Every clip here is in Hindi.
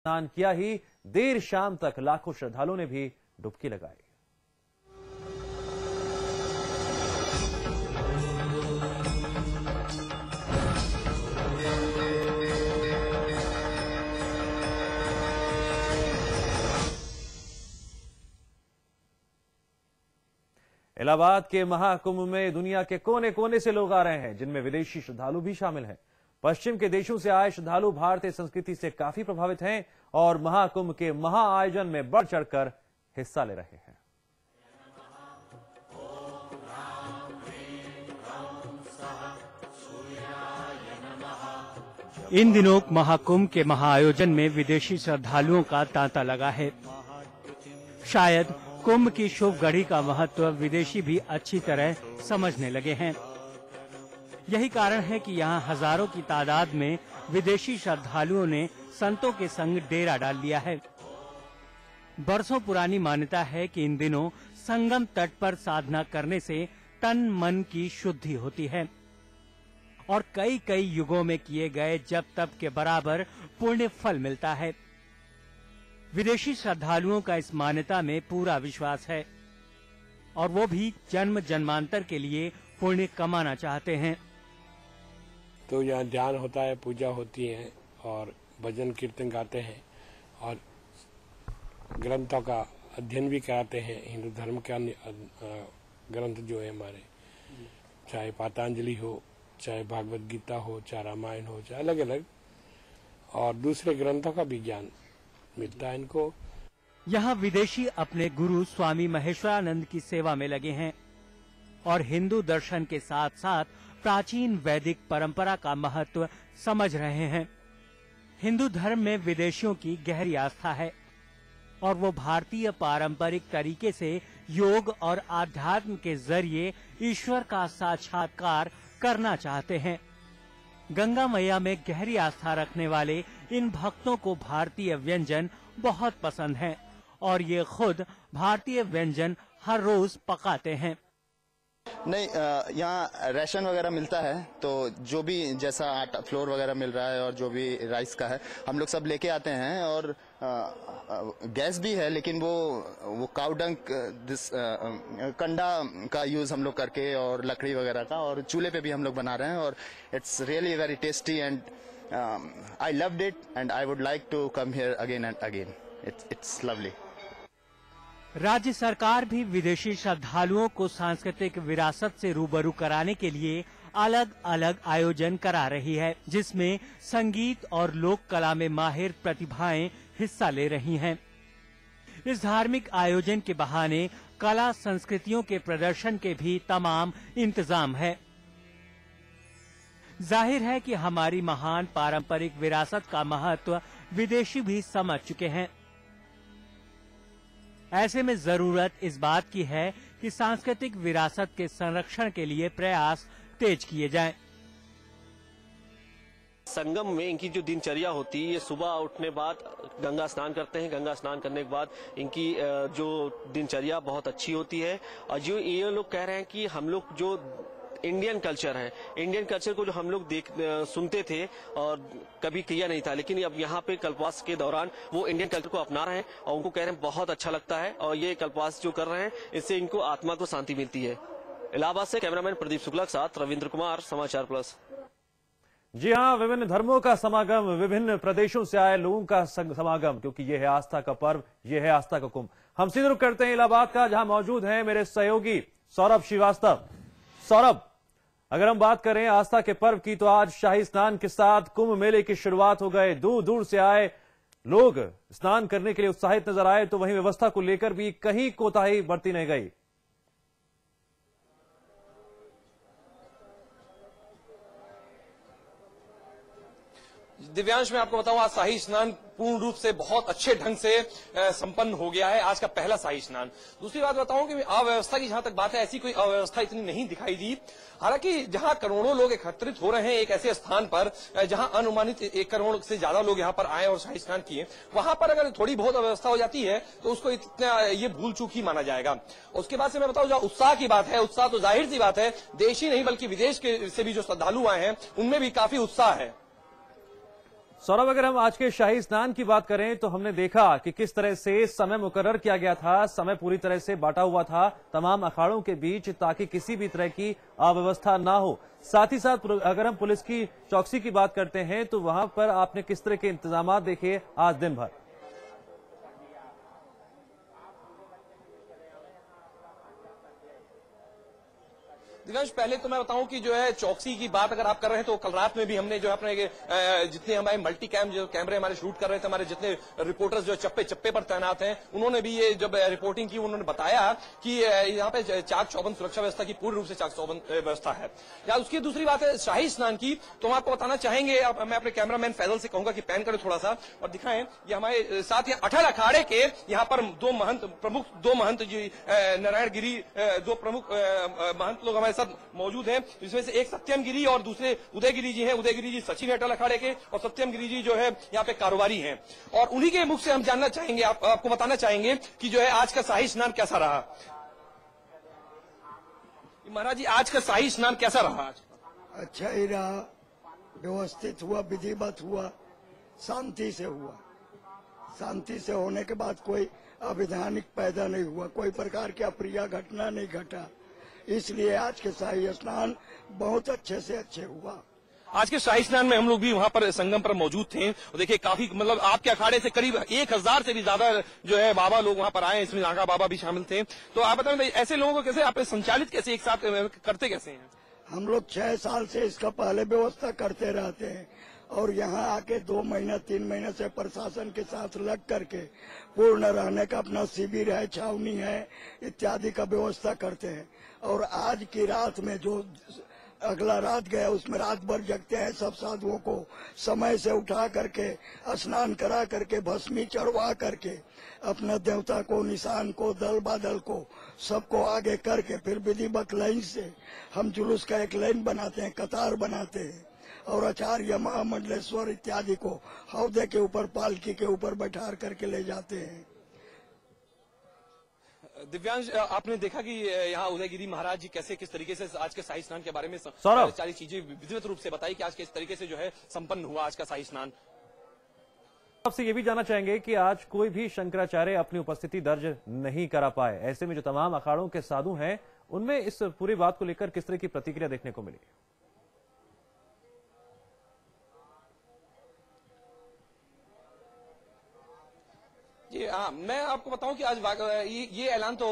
स्नान किया ही देर शाम तक लाखों श्रद्धालुओं ने भी डुबकी लगाई। इलाहाबाद के महाकुंभ में दुनिया के कोने कोने से लोग आ रहे हैं, जिनमें विदेशी श्रद्धालु भी शामिल हैं। पश्चिम के देशों से आए श्रद्धालु भारतीय संस्कृति से काफी प्रभावित हैं और महाकुंभ के महाआयोजन में बढ़ चढ़कर हिस्सा ले रहे हैं। इन दिनों महाकुंभ के महाआयोजन में विदेशी श्रद्धालुओं का तांता लगा है। शायद कुंभ की शुभ घड़ी का महत्व विदेशी भी अच्छी तरह समझने लगे हैं। यही कारण है कि यहाँ हजारों की तादाद में विदेशी श्रद्धालुओं ने संतों के संग डेरा डाल लिया है। बरसों पुरानी मान्यता है कि इन दिनों संगम तट पर साधना करने से तन मन की शुद्धि होती है और कई कई युगों में किए गए जप तप के बराबर पुण्य फल मिलता है। विदेशी श्रद्धालुओं का इस मान्यता में पूरा विश्वास है और वो भी जन्म जन्मांतर के लिए पुण्य कमाना चाहते हैं। तो यहाँ ध्यान होता है, पूजा होती है और भजन कीर्तन गाते हैं और ग्रंथों का अध्ययन भी कराते हैं। हिंदू धर्म का ग्रंथ जो है हमारे, चाहे पातंजलि हो, चाहे भागवत गीता हो, चाहे रामायण हो, चाहे अलग अलग और दूसरे ग्रंथों का भी ज्ञान मिलता है इनको। यहाँ विदेशी अपने गुरु स्वामी महेश्वरानंद की सेवा में लगे हैं और हिंदू दर्शन के साथ साथ प्राचीन वैदिक परंपरा का महत्व समझ रहे हैं। हिंदू धर्म में विदेशियों की गहरी आस्था है और वो भारतीय पारंपरिक तरीके से योग और आध्यात्म के जरिए ईश्वर का साक्षात्कार करना चाहते हैं। गंगा मैया में गहरी आस्था रखने वाले इन भक्तों को भारतीय व्यंजन बहुत पसंद हैं और ये खुद भारतीय व्यंजन हर रोज पकाते हैं। नहीं, यहाँ राशन वगैरह मिलता है, तो जो भी जैसा आटा फ्लोर वगैरह मिल रहा है और जो भी राइस का है हम लोग सब लेके आते हैं। और गैस भी है, लेकिन वो काऊ डंक कंडा का यूज हम लोग करके और लकड़ी वगैरह का, और चूल्हे पे भी हम लोग बना रहे हैं और it's really very tasty and I loved it and I would like to come here again and again. It's lovely. राज्य सरकार भी विदेशी श्रद्धालुओं को सांस्कृतिक विरासत से रूबरू कराने के लिए अलग अलग आयोजन करा रही है, जिसमें संगीत और लोक कला में माहिर प्रतिभाएं हिस्सा ले रही हैं। इस धार्मिक आयोजन के बहाने कला संस्कृतियों के प्रदर्शन के भी तमाम इंतजाम है। जाहिर है कि हमारी महान पारंपरिक विरासत का महत्व विदेशी भी समझ चुके हैं। ऐसे में जरूरत इस बात की है कि सांस्कृतिक विरासत के संरक्षण के लिए प्रयास तेज किए जाएं। संगम में इनकी जो दिनचर्या होती है, ये सुबह उठने बाद गंगा स्नान करते हैं। गंगा स्नान करने के बाद इनकी जो दिनचर्या बहुत अच्छी होती है। और जो ये लोग कह रहे हैं कि हम लोग जो इंडियन कल्चर है, इंडियन कल्चर को जो हम लोग सुनते थे और कभी किया नहीं था, लेकिन अब यहाँ पे कल्पवास के दौरान वो इंडियन कल्चर को अपना रहे हैं और उनको कह रहे हैं बहुत अच्छा लगता है और ये कल्पवास जो कर रहे हैं इससे इनको आत्मा को शांति मिलती है। इलाहाबाद से कैमरामैन प्रदीप शुक्ला के साथ रविंद्र कुमार, समाचार प्लस। जी हां, विभिन्न धर्मों का समागम, विभिन्न प्रदेशों से आए लोगों का समागम, क्योंकि ये है आस्था का पर्व, ये है आस्था का कुंभ। हम सीधे रुख करते हैं इलाहाबाद का, जहां मौजूद हैं मेरे सहयोगी सौरभ श्रीवास्तव। सौरभ, अगर हम बात करें आस्था के पर्व की, तो आज शाही स्नान के साथ कुंभ मेले की शुरुआत हो गए। दूर दूर से आए लोग स्नान करने के लिए उत्साहित नजर आए, तो वहीं व्यवस्था को लेकर भी कहीं कोताही बरती नहीं गई। दिव्यांश, मैं आपको बताऊं, आज शाही स्नान पूर्ण रूप से बहुत अच्छे ढंग से संपन्न हो गया है। आज का पहला शाही स्नान। दूसरी बात बताऊं कि अव्यवस्था की जहां तक बात है, ऐसी कोई अव्यवस्था इतनी नहीं दिखाई दी। हालांकि जहां करोड़ों लोग एकत्रित हो रहे हैं एक ऐसे स्थान पर जहां अनुमानित 1 करोड़ से ज्यादा लोग यहां पर आए और शाही स्नान किए, वहां पर अगर थोड़ी बहुत अव्यवस्था हो जाती है तो उसको इतना ये भूल चूक ही माना जाएगा। उसके बाद से मैं बताऊं, जहां उत्साह की बात है, उत्साह तो जाहिर सी बात है, देश ही नहीं बल्कि विदेश के से भी जो श्रद्धालु आए हैं उनमें भी काफी उत्साह है। सौरभ, अगर हम आज के शाही स्नान की बात करें तो हमने देखा कि किस तरह से समय मुकर्रर किया गया था, समय पूरी तरह से बांटा हुआ था तमाम अखाड़ों के बीच ताकि किसी भी तरह की अव्यवस्था ना हो। साथ ही साथ अगर हम पुलिस की चौकसी की बात करते हैं तो वहां पर आपने किस तरह के इंतजाम देखे आज दिन भर? दिव्यांश, पहले तो मैं बताऊं कि जो है चौकसी की बात अगर आप कर रहे हैं तो कल रात में भी हमने जो है अपने जितने हमारे मल्टी कैम जो कैमरे हमारे शूट कर रहे थे, हमारे जितने रिपोर्टर्स जो चप्पे चप्पे पर तैनात हैं, उन्होंने भी ये जब रिपोर्टिंग की उन्होंने बताया कि यहाँ पे चाक चौबंद सुरक्षा व्यवस्था की पूर्ण रूप से चाक चौबंद व्यवस्था है। या उसकी दूसरी बात है शाही स्नान की, तो हम आपको बताना चाहेंगे, मैं अपने कैमरामैन फैजल से कहूंगा कि पैन करें थोड़ा सा और दिखाएं। ये हमारे साथ यहाँ 18 अखाड़े के यहाँ पर दो महंत जी नारायण गिरी, दो प्रमुख महंत लोग हमारे साथ मौजूद हैं, जिसमें से एक सत्यम गिरी और दूसरे उदय गिरी जी हैं। उदय गिरी जी सचिव अटल अखाड़े के और सत्यम गिरी जी जो है यहाँ पे कारोबारी हैं। और उन्हीं के मुख से हम जानना चाहेंगे, आपको बताना चाहेंगे कि जो है आज का शाही स्नान कैसा रहा। महाराज जी, आज का शाही स्नान कैसा रहा? आज अच्छा ही रहा, व्यवस्थित हुआ, विधिवत हुआ, शांति से हुआ। शांति से होने के बाद कोई अवैधानिक पैदा नहीं हुआ, कोई प्रकार की अप्रिय घटना नहीं घटा, इसलिए आज के शाही स्नान बहुत अच्छे से अच्छे हुआ। आज के शाही स्नान में हम लोग भी वहां पर संगम पर मौजूद थे और देखिए काफी मतलब आपके अखाड़े से करीब 1000 से भी ज्यादा जो है बाबा लोग वहां पर आए, इसमें नागा बाबा भी शामिल थे। तो आप बताएं ऐसे लोगों को कैसे आप संचालित कैसे एक साथ करते कैसे हैं? हम लोग 6 साल से इसका पहले व्यवस्था करते रहते हैं और यहाँ आके 2 महीना 3 महीने से प्रशासन के साथ लग करके पूर्ण रहने का अपना शिविर है, छावनी है इत्यादि का व्यवस्था करते हैं। और आज की रात में जो अगला रात गया उसमें रात भर जगते हैं, सब साधुओं को समय से उठा करके स्नान करा करके भस्मी चढ़वा करके अपना देवता को, निशान को, दल बादल को सबको आगे करके फिर विधिवत लाइन से हम जुलूस का एक लाइन बनाते हैं, कतार बनाते हैं और आचार्य महामंडलेश्वर इत्यादि को हौदे के ऊपर पालकी के ऊपर बैठा करके ले जाते हैं। दिव्यांश, आपने देखा कि यहाँ उदयगिरी महाराज जी कैसे किस तरीके से आज के शाही स्नान के बारे में सारी चीजें विधिवत रूप से बताई कि आज किस तरीके से जो है संपन्न हुआ आज का शाही स्नान। आपसे ये भी जानना चाहेंगे कि आज कोई भी शंकराचार्य अपनी उपस्थिति दर्ज नहीं करा पाए, ऐसे में जो तमाम अखाड़ों के साधु हैं उनमें इस पूरी बात को लेकर किस तरह की प्रतिक्रिया देखने को मिली? जी हाँ, मैं आपको बताऊं कि आज ये ऐलान तो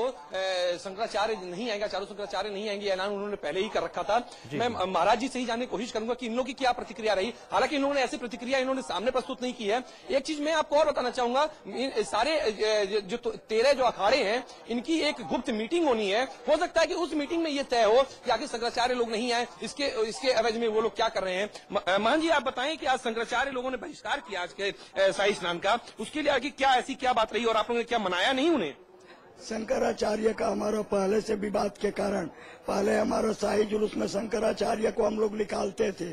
शंकराचार्य नहीं आएगा, चारों शंकराचार्य नहीं आएंगे, ऐलान उन्होंने पहले ही कर रखा था। मैं महाराज जी से ही जानने की कोशिश करूंगा कि इन लोगों की क्या प्रतिक्रिया रही। हालांकि इन्होंने ऐसी प्रतिक्रिया इन्होंने सामने प्रस्तुत नहीं की है। एक चीज मैं आपको और बताना चाहूंगा, सारे जो 13 जो अखाड़े हैं इनकी एक गुप्त मीटिंग होनी है। हो सकता है कि उस मीटिंग में ये तय हो कि आखिर शंकराचार्य लोग नहीं आए, इसके एवज में वो लोग क्या कर रहे हैं। महंत जी, आप बताएं कि आज शंकराचार्य लोगों ने बहिष्कार किया आज के शाही स्नान का, उसके लिए आगे क्या ऐसी क्या बात रही और आप लोगों ने क्या मनाया नहीं उन्हें? शंकराचार्य का हमारा पहले से विवाद के कारण पहले हमारा शाही जुलूस में शंकराचार्य को हम लोग निकालते थे।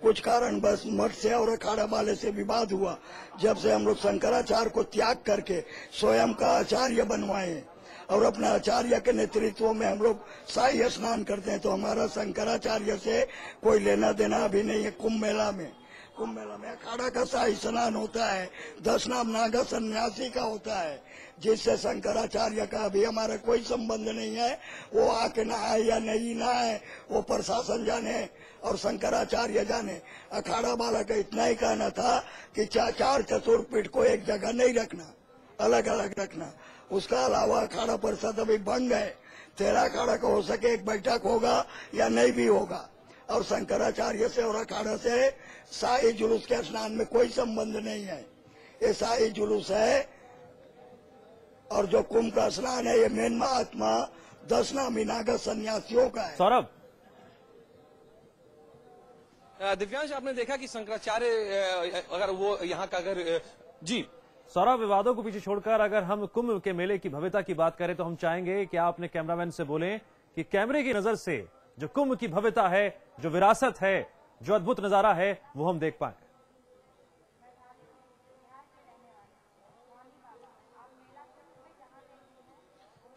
कुछ कारण बस मठ से और अखाड़ा वाले से विवाद हुआ। जब से हम लोग शंकराचार्य को त्याग करके स्वयं का आचार्य बनवाए और अपना आचार्य के नेतृत्व में हम लोग शाही स्नान करते हैं, तो हमारा शंकराचार्य से कोई लेना देना अभी नहीं है। कुंभ मेला में अखाड़ा का शाही स्नान होता है, 10 नाम नागा सन्यासी का होता है, जिससे शंकराचार्य का अभी हमारा कोई संबंध नहीं है। वो आके नहाए या नहीं नहाए वो प्रशासन जाने और शंकराचार्य जाने। अखाड़ा वाला का इतना ही कहना था कि 4 चतुर्पीठ को एक जगह नहीं रखना, अलग अलग रखना। उसका अलावा अखाड़ा परिषद अभी बन गए, 13 अखाड़ा का हो सके एक बैठक होगा या नहीं भी होगा। और शंकराचार्य से और अखाड़ा से शाही जुलूस के स्नान में कोई संबंध नहीं है। ये शाही जुलूस है और जो कुंभ का स्नान है ये मेन महात्मा 10 नामी नागा सन्यासियों का है। सौरभ, दिव्यांश, आपने देखा कि शंकराचार्य अगर वो यहाँ का जी सौरभ, विवादों को पीछे छोड़कर अगर हम कुंभ के मेले की भव्यता की बात करें तो हम चाहेंगे कि आप अपने कैमरामैन से बोलें कि कैमरे की नजर से जो कुंभ की भव्यता है, जो विरासत है, जो अद्भुत नजारा है वो हम देख पाए।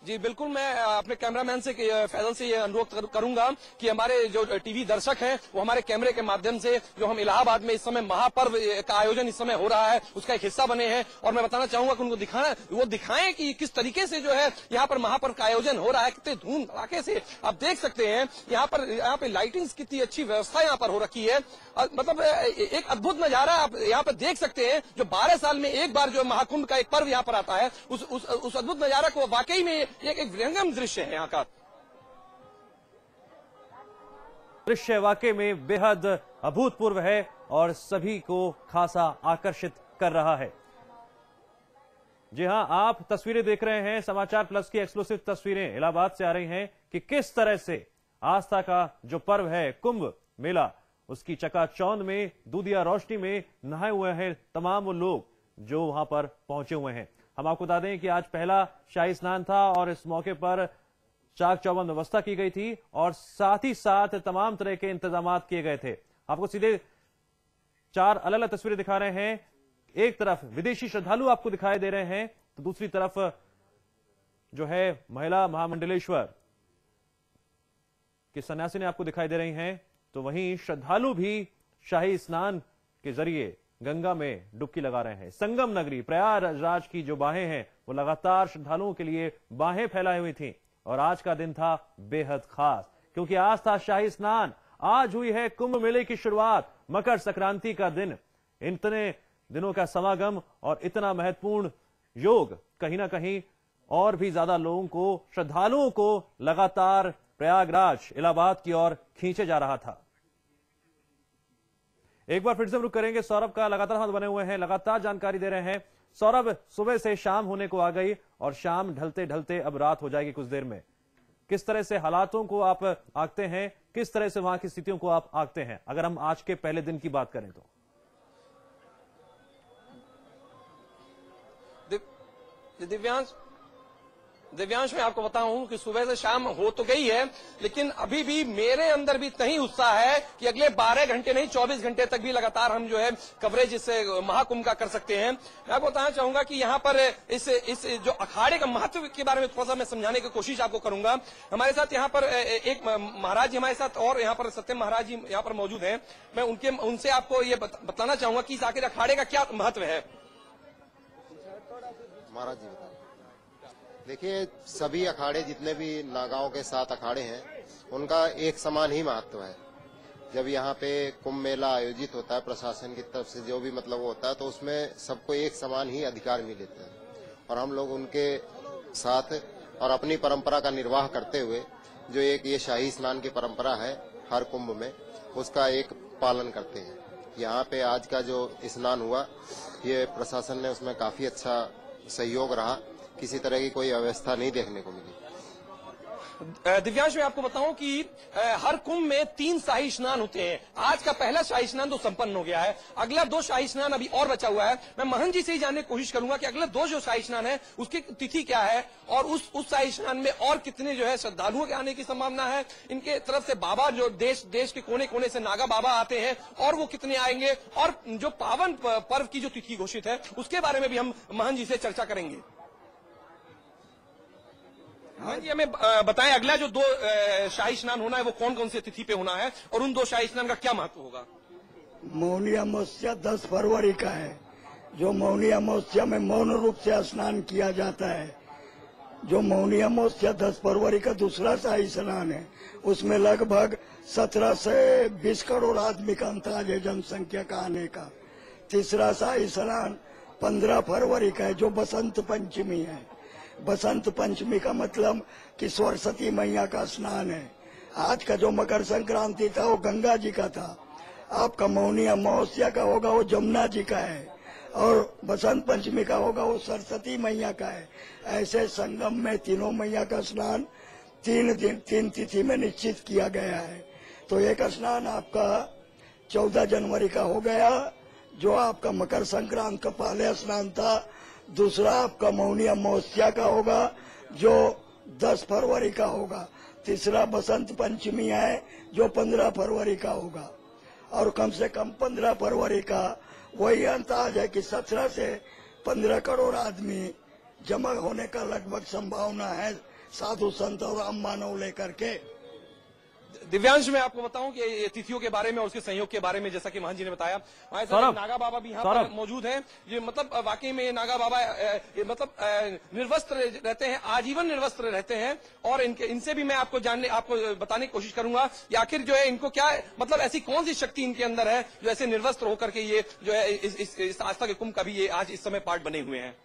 जी बिल्कुल, मैं अपने कैमरामैन से फैजल से ये अनुरोध करूंगा कि हमारे जो टीवी दर्शक हैं वो हमारे कैमरे के माध्यम से जो हम इलाहाबाद में इस समय महापर्व का आयोजन इस समय हो रहा है उसका एक हिस्सा बने हैं, और मैं बताना चाहूंगा कि उनको वो दिखाएं कि किस तरीके से जो है यहाँ पर महापर्व का आयोजन हो रहा है, कितने धूम धड़ाके से आप देख सकते हैं। यहाँ पे लाइटिंग कितनी अच्छी व्यवस्था यहाँ पर हो रखी है, मतलब एक अद्भुत नजारा आप यहाँ पर देख सकते हैं। जो 12 साल में एक बार जो महाकुंभ का एक पर्व यहाँ पर आता है, उस अद्भुत नजारा को वाकई में एक विहंगम दृश्य है यहाँ का। दृश्य वाकई में बेहद अभूतपूर्व है और सभी को खासा आकर्षित कर रहा है। जी हां, आप तस्वीरें देख रहे हैं, समाचार प्लस की एक्सक्लूसिव तस्वीरें इलाहाबाद से आ रही हैं कि किस तरह से आस्था का जो पर्व है कुंभ मेला, उसकी चकाचौंध में दूधिया रोशनी में नहाए हुए हैं तमाम वो लोग जो वहां पर पहुंचे हुए हैं। हम आपको बता दें कि आज पहला शाही स्नान था और इस मौके पर चाक चौबंद व्यवस्था की गई थी और साथ ही साथ तमाम तरह के इंतजाम किए गए थे। आपको सीधे 4 अलग अलग तस्वीरें दिखा रहे हैं। एक तरफ विदेशी श्रद्धालु आपको दिखाई दे रहे हैं, तो दूसरी तरफ जो है महिला महामंडलेश्वर की सन्यासी ने आपको दिखाई दे रही हैं। तो वहीं श्रद्धालु भी शाही स्नान के जरिए गंगा में डुबकी लगा रहे हैं। संगम नगरी प्रयागराज की जो बाहें हैं वो लगातार श्रद्धालुओं के लिए बाहें फैलाई हुई थी और आज का दिन था बेहद खास, क्योंकि आज था शाही स्नान। आज हुई है कुंभ मेले की शुरुआत, मकर संक्रांति का दिन। इतने दिनों का समागम और इतना महत्वपूर्ण योग कहीं ना कहीं और भी ज्यादा लोगों को, श्रद्धालुओं को लगातार प्रयागराज इलाहाबाद की ओर खींचे जा रहा था। एक बार फिर से रुक करेंगे, सौरभ का लगातार हाथ बने हुए हैं, लगातार जानकारी दे रहे हैं। सौरभ, सुबह से शाम होने को आ गई और शाम ढलते ढलते अब रात हो जाएगी कुछ देर में। किस तरह से हालातों को आप आंकते हैं, किस तरह से वहां की स्थितियों को आप आंकते हैं, अगर हम आज के पहले दिन की बात करें तो? दिव्यांश, मैं आपको बताऊं कि सुबह से शाम हो तो गई है, लेकिन अभी भी मेरे अंदर भी इतना ही उत्साह है कि अगले 12 घंटे नहीं 24 घंटे तक भी लगातार हम जो है कवरेज इस महाकुंभ का कर सकते हैं। मैं आपको बताना चाहूंगा कि यहाँ पर इस जो अखाड़े का महत्व के बारे में थोड़ा सा मैं समझाने की कोशिश आपको करूंगा। हमारे साथ यहाँ पर एक महाराज जी हमारे साथ और यहाँ पर सत्यम महाराज जी यहाँ पर मौजूद है। मैं उनसे आपको ये बताना चाहूंगा कि इस आखिर अखाड़े का क्या महत्व है। महाराज जी बताइए। देखिए, सभी अखाड़े जितने भी नागांव के 7 अखाड़े हैं उनका एक समान ही महत्व है। जब यहाँ पे कुंभ मेला आयोजित होता है प्रशासन की तरफ से जो भी मतलब होता है, तो उसमें सबको एक समान ही अधिकार मिलते हैं और हम लोग उनके साथ और अपनी परंपरा का निर्वाह करते हुए जो एक ये शाही स्नान की परंपरा है हर कुंभ में, उसका एक पालन करते हैं। यहाँ पे आज का जो स्नान हुआ ये प्रशासन ने उसमें काफी अच्छा सहयोग रहा, किसी तरह की कोई अव्यवस्था नहीं देखने को मिली। दिव्यांश, मैं आपको बताऊं कि हर कुंभ में 3 शाही स्नान होते हैं। आज का पहला शाही स्नान तो संपन्न हो गया है, अगला 2 शाही स्नान अभी और बचा हुआ है। मैं महंत जी से ही जानने की कोशिश करूंगा कि अगले 2 जो शाही स्नान है उसकी तिथि क्या है और उस शाही स्नान में और कितने जो है श्रद्धालुओं के आने की संभावना है। इनके तरफ से बाबा जो देश के कोने कोने से नागा बाबा आते हैं और वो कितने आएंगे, और जो पावन पर्व की जो तिथि घोषित है उसके बारे में भी हम महंत जी से चर्चा करेंगे। हाँ जी, हमें बताएं अगला जो 2 शाही स्नान होना है वो कौन कौन सी तिथि पे होना है और उन 2 शाही स्नान का क्या महत्व होगा। मौनी अमावस्या 10 फरवरी का है, जो मौनी अमावस्या में मौन रूप से स्नान किया जाता है। जो मौनी अमावस्या 10 फरवरी का दूसरा शाही स्नान है, उसमें लगभग 17 से 20 करोड़ आदमी का अंदाज है जनसंख्या का आने का। तीसरा शाही स्नान 15 फरवरी का है, जो बसंत पंचमी है। बसंत पंचमी का मतलब कि सरस्वती मैया का स्नान है। आज का जो मकर संक्रांति था वो गंगा जी का था, आपका मौनी अमावस्या का होगा वो जमुना जी का है, और बसंत पंचमी का होगा वो सरस्वती मैया का है। ऐसे संगम में तीनों मैया का स्नान 3 तिथि में निश्चित किया गया है। तो एक स्नान आपका 14 जनवरी का हो गया, जो आपका मकर संक्रांति का पहले स्नान था। दूसरा आपका मौनी अमावस्या का होगा जो 10 फरवरी का होगा। तीसरा बसंत पंचमी है जो 15 फरवरी का होगा, और कम से कम 15 फरवरी का वही अंदाज है कि 17 से 15 करोड़ आदमी जमा होने का लगभग संभावना है साधु संत और आम मानव लेकर के। दिव्यांश में आपको बताऊं कि तिथियों के बारे में और उसके संयोग के बारे में, जैसा कि महंत जी ने बताया, हमारे साथ नागा बाबा भी यहाँ पर मौजूद हैं। ये मतलब वाकई में नागा बाबा मतलब निर्वस्त्र रहते हैं, आजीवन निर्वस्त्र रहते हैं। और इनसे भी मैं आपको बताने की कोशिश करूंगा कि आखिर जो है इनको क्या मतलब ऐसी कौन सी शक्ति इनके अंदर है जो ऐसे निर्वस्त्र होकर के ये जो है इस आस्था के कुंभ का भी ये आज इस समय पार्ट बने हुए हैं।